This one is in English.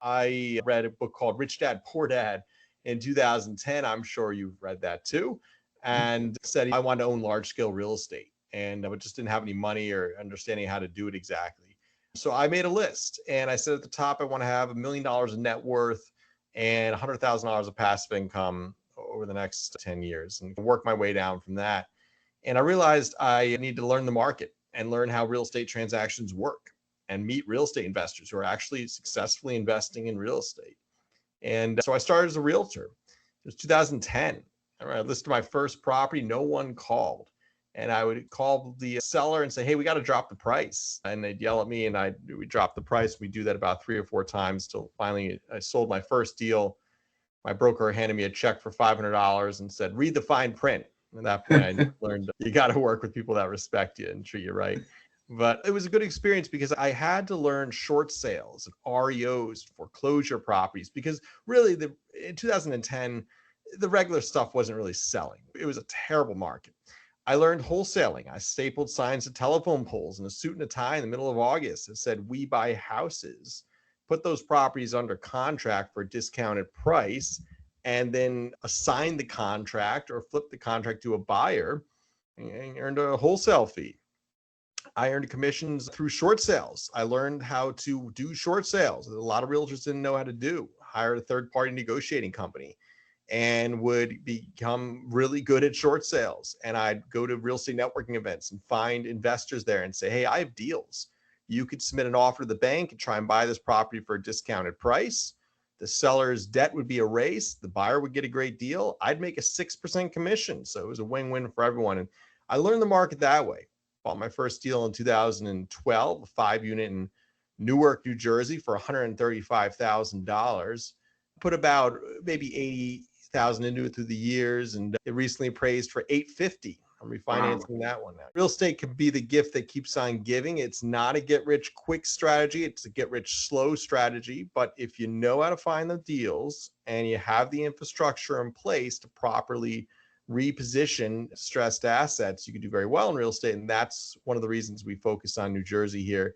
I read a book called Rich Dad, Poor Dad in 2010. I'm sure you've read that too. And said I wanted to own large scale real estate. And I just didn't have any money or understanding how to do it exactly. So I made a list and I said at the top, I want to have $1 million in net worth and $100,000 of passive income over the next 10 years and work my way down from that. And I realized I need to learn the market and learn how real estate transactions work and meet real estate investors who are actually successfully investing in real estate. And so I started as a realtor. It was 2010. I listed my first property. No one called. And I would call the seller and say, hey, we got to drop the price. And they'd yell at me and we drop the price. We do that about 3 or 4 times till finally I sold my first deal. My broker handed me a check for $500 and said, read the fine print. At that point, I learned you got to work with people that respect you and treat you right. But it was a good experience because I had to learn short sales and REOs, foreclosure properties, because really in 2010, the regular stuff wasn't really selling. It was a terrible market. I learned wholesaling. I stapled signs to telephone poles in a suit and a tie in the middle of August that said, we buy houses, put those properties under contract for a discounted price, and then assign the contract or flip the contract to a buyer and earned a wholesale fee. I earned commissions through short sales. I learned how to do short sales that a lot of realtors didn't know how to do. Hired a third-party negotiating company and would become really good at short sales. And I'd go to real estate networking events and find investors there and say, hey, I have deals. You could submit an offer to the bank and try and buy this property for a discounted price. The seller's debt would be erased. The buyer would get a great deal. I'd make a 6% commission. So it was a win-win for everyone. And I learned the market that way. Bought my first deal in 2012, a 5-unit in Newark, New Jersey for $135,000. Put about maybe 80,000 into it through the years, and it recently appraised for $850. I'm refinancing that one now. Real estate can be the gift that keeps on giving. It's not a get rich quick strategy. It's a get rich slow strategy. But if you know how to find the deals and you have the infrastructure in place to properly reposition stressed assets, you can do very well in real estate. And that's one of the reasons we focus on New Jersey here.